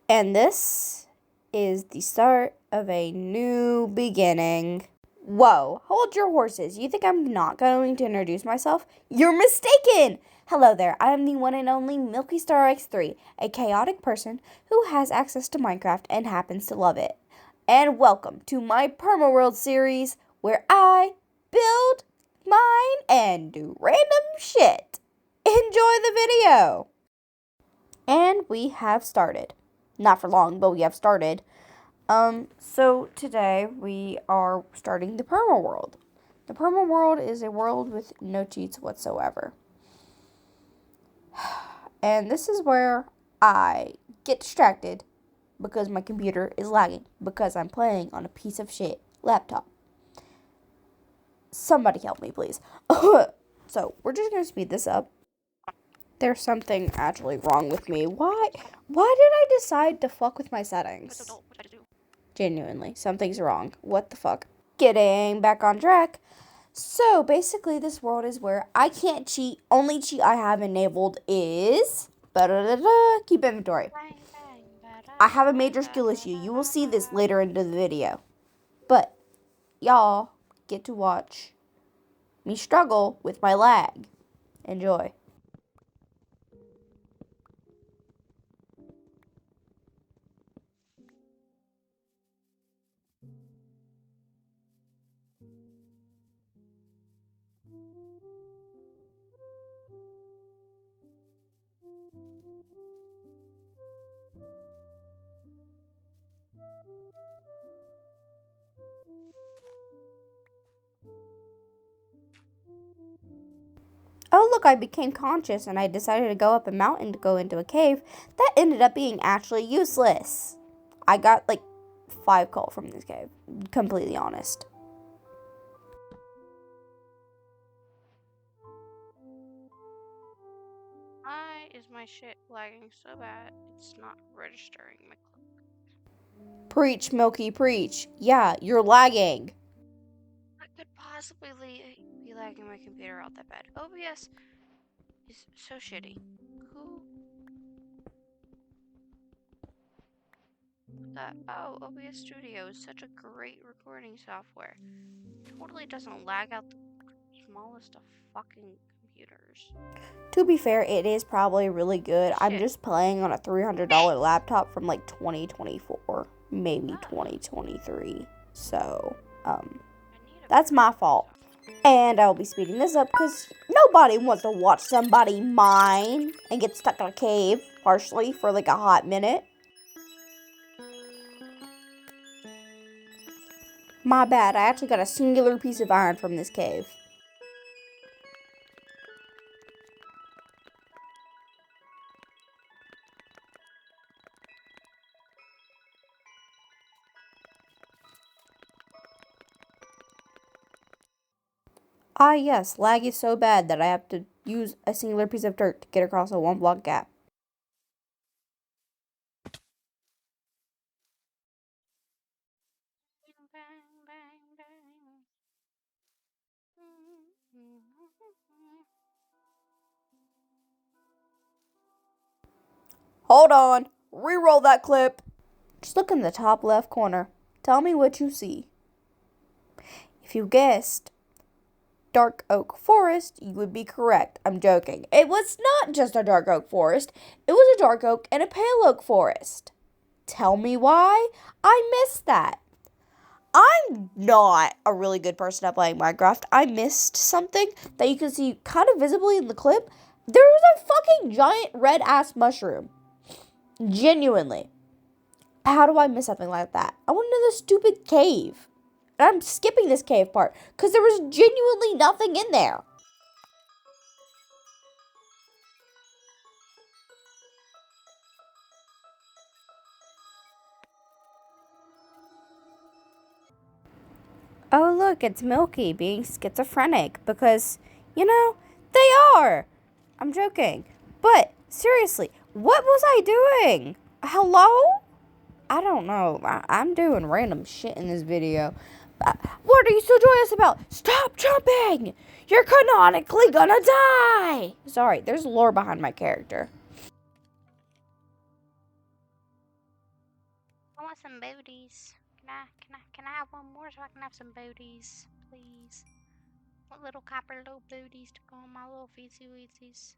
And this is the start of a new beginning. Whoa, hold your horses. You think I'm not going to introduce myself? You're mistaken! Hello there, I am the one and only Milky Star X3, a chaotic person who has access to Minecraft and happens to love it. And welcome to my Perma World series, where I build, mine, and do random shit. Enjoy the video! And we have started. Not for long, but we have started. So today we are starting the Perma World. The Perma World is a world with no cheats whatsoever. And this is where I get distracted because my computer is lagging because I'm playing on a piece of shit laptop. Somebody help me, please. So we're just going to speed this up. There's something actually wrong with me. Why did I decide to fuck with my settings? Genuinely, something's wrong. What the fuck? Getting back on track. So, basically, this world is where I can't cheat. Only cheat I have enabled is... keep inventory. I have a major skill issue. You will see this later into the video. But, y'all get to watch me struggle with my lag. Enjoy. Oh, look, I became conscious and I decided to go up a mountain to go into a cave. That ended up being actually useless. I got like 5 coal from this cave. Completely honest. Why is my shit lagging so bad it's not registering my clock? Preach, Milky, preach. Yeah, you're lagging. What could possibly be lagging my computer out that bad? OBS is so shitty. Who? OBS Studio is such a great recording software. Totally doesn't lag out the smallest of fucking computers. To be fair, it is probably really good. Shit. I'm just playing on a $300 laptop from like 2024, maybe 2023. So, that's my fault. And I'll be speeding this up because nobody wants to watch somebody mine and get stuck in a cave, partially, for like a hot minute. My bad, I actually got a singular piece of iron from this cave. Ah yes, lag is so bad that I have to use a singular piece of dirt to get across a 1-block gap. Hold on, reroll that clip. Just look in the top left corner. Tell me what you see. If you guessed dark oak forest, you would be correct. I'm joking. It was not just a dark oak forest. It was a dark oak and a pale oak forest. Tell me why? I missed that. I'm not a really good person at playing Minecraft. I missed something that you can see kind of visibly in the clip. There was a fucking giant red-ass mushroom. Genuinely. How do I miss something like that? I went into the stupid cave. And I'm skipping this cave part because there was genuinely nothing in there. Oh, look, it's Milky being schizophrenic because, you know, they are. I'm joking. But, seriously, what was I doing? Hello? I don't know. I'm doing random shit in this video. What are you so joyous about? Stop jumping! You're canonically gonna die! Sorry, there's lore behind my character. I want some booties. Can I have one more so I can have some booties, please? What little copper little booties to go on my little feetsies weetsies?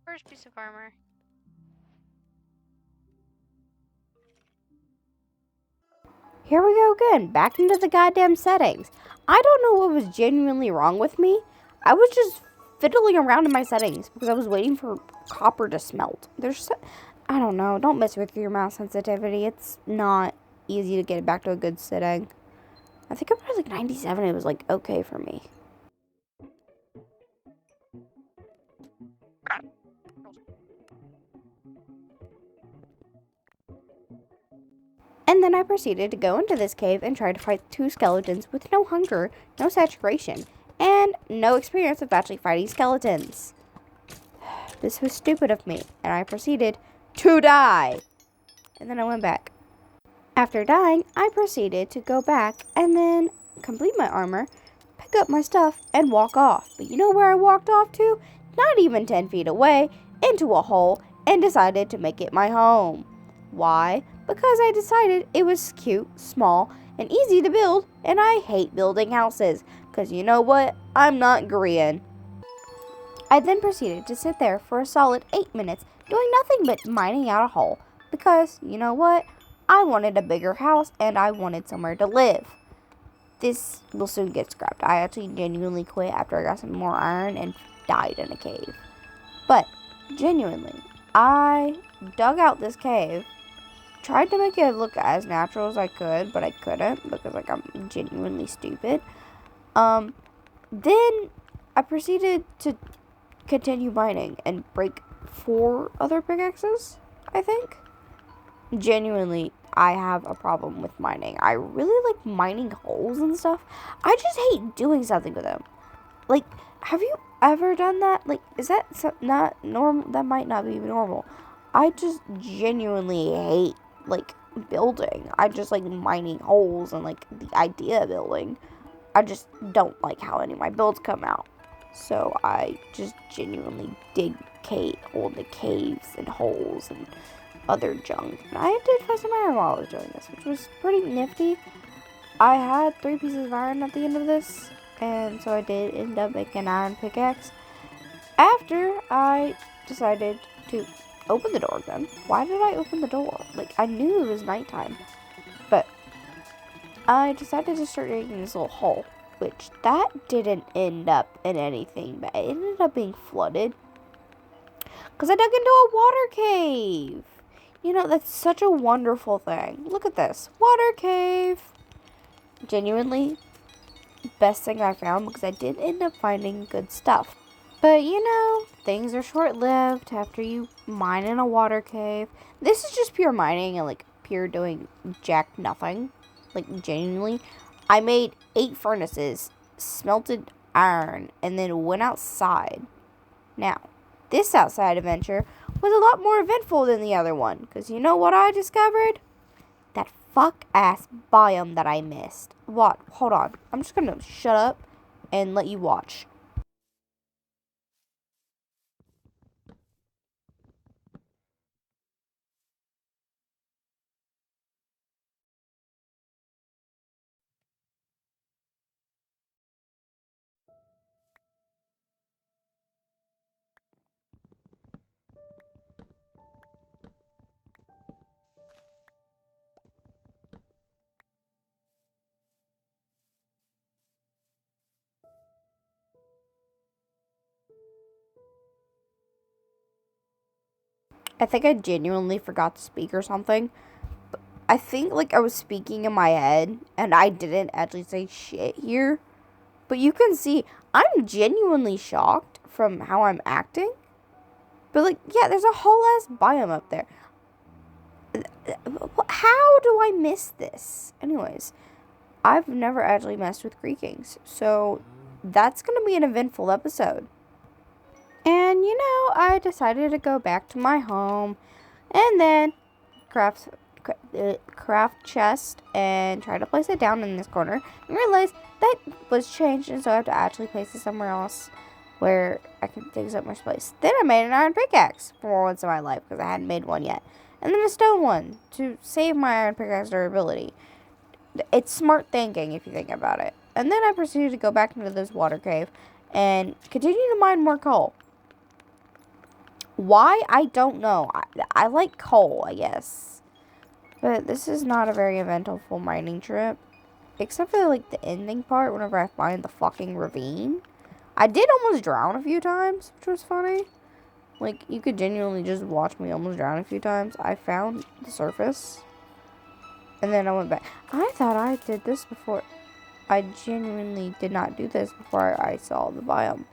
First piece of armor. Here we go again, back into the goddamn settings. I don't know what was genuinely wrong with me. I was just fiddling around in my settings because I was waiting for copper to smelt. I don't know, don't mess with your mouse sensitivity. It's not easy to get it back to a good setting. I think I was like 97, it was like okay for me. And then I proceeded to go into this cave and try to fight 2 skeletons with no hunger, no saturation, and no experience of actually fighting skeletons. This was stupid of me, and I proceeded to die. And then I went back. After dying, I proceeded to go back and then complete my armor, pick up my stuff, and walk off. But you know where I walked off to? Not even 10 feet away, into a hole, and decided to make it my home. Why? Because I decided it was cute, small, and easy to build, and I hate building houses. Because you know what? I'm not Korean. I then proceeded to sit there for a solid 8 minutes, doing nothing but mining out a hole. Because, you know what? I wanted a bigger house, and I wanted somewhere to live. This will soon get scrapped. I actually genuinely quit after I got some more iron and died in a cave. But, genuinely, I dug out this cave, tried to make it look as natural as I could, but I couldn't because, like, I'm genuinely stupid. Then I proceeded to continue mining and break 4 other pickaxes, I think. Genuinely, I have a problem with mining. I really like mining holes and stuff. I just hate doing something with them. Like, have you ever done that? Like, is that not normal? That might not be normal. I just genuinely hate, like, building. I just like mining holes and, like, the idea of building. I just don't like how any of my builds come out. So I just genuinely dig hole in the caves and holes and other junk. And I did find some iron while I was doing this, which was pretty nifty. I had 3 pieces of iron at the end of this, and so I did end up making an iron pickaxe. After I decided to open the door again. Why did I open the door? Like, I knew it was nighttime. But I decided to start digging this little hole, which that didn't end up in anything, but it ended up being flooded. Because I dug into a water cave. You know, that's such a wonderful thing. Look at this. Water cave. Genuinely, best thing I found because I did end up finding good stuff. But, you know, things are short-lived after you mine in a water cave. This is just pure mining and, like, pure doing jack nothing. Like, genuinely. I made 8 furnaces, smelted iron, and then went outside. Now, this outside adventure was a lot more eventful than the other one. Because you know what I discovered? That fuck-ass biome that I missed. What? Hold on. I'm just going to shut up and let you watch. I think I genuinely forgot to speak or something. I think, like, I was speaking in my head, and I didn't actually say shit here. But you can see, I'm genuinely shocked from how I'm acting. But, like, yeah, there's a whole ass biome up there. How do I miss this? Anyways, I've never actually messed with creakings. So, that's going to be an eventful episode. And, you know, I decided to go back to my home and then craft chest and try to place it down in this corner and realize that was changed, and so I have to actually place it somewhere else where I can take up more space. Then I made an iron pickaxe for once in my life because I hadn't made one yet. And then a stone one to save my iron pickaxe durability. It's smart thinking if you think about it. And then I proceeded to go back into this water cave and continue to mine more coal. Why? I don't know. I like coal, I guess. But this is not a very eventful mining trip. Except for, like, the ending part whenever I find the fucking ravine. I did almost drown a few times, which was funny. Like, you could genuinely just watch me almost drown a few times. I found the surface. And then I went back. I thought I did this before. I genuinely did not do this before I saw the biome.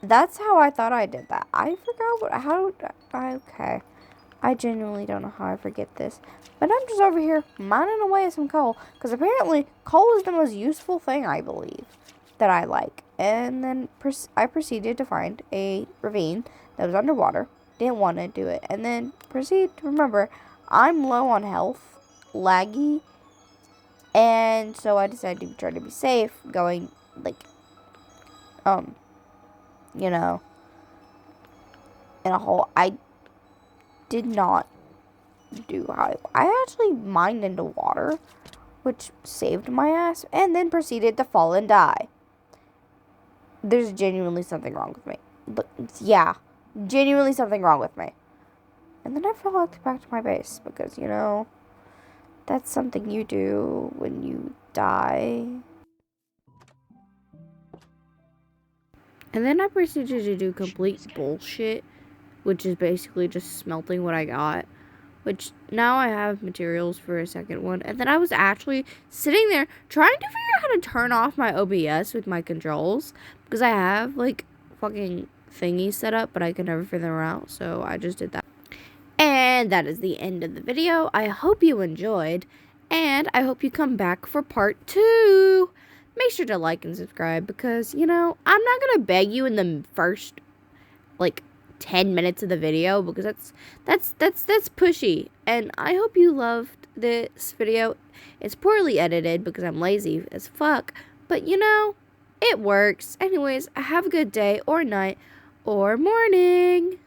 That's how I thought I did that. I forgot okay. I genuinely don't know how I forget this. But I'm just over here mining away at some coal. Because apparently, coal is the most useful thing, I believe, that I like. And then I proceeded to find a ravine that was underwater. Didn't want to do it. And then proceed to remember, I'm low on health, laggy. And so I decided to try to be safe, going, like, you know, in a hole. I did not do how I actually mined into water, which saved my ass, and then proceeded to fall and die. There's genuinely something wrong with me. But yeah, genuinely something wrong with me. And then I fell back to my base because, you know, that's something you do when you die. And then I proceeded to do complete bullshit, which is basically just smelting what I got. Which, now I have materials for a second one. And then I was actually sitting there trying to figure out how to turn off my OBS with my controls. Because I have, like, fucking thingies set up, but I can never figure them out. So I just did that. And that is the end of the video. I hope you enjoyed. And I hope you come back for part 2. Make sure to like and subscribe because, you know, I'm not going to beg you in the first, like, 10 minutes of the video because that's pushy. And I hope you loved this video. It's poorly edited because I'm lazy as fuck, but you know, it works. Anyways, have a good day or night or morning.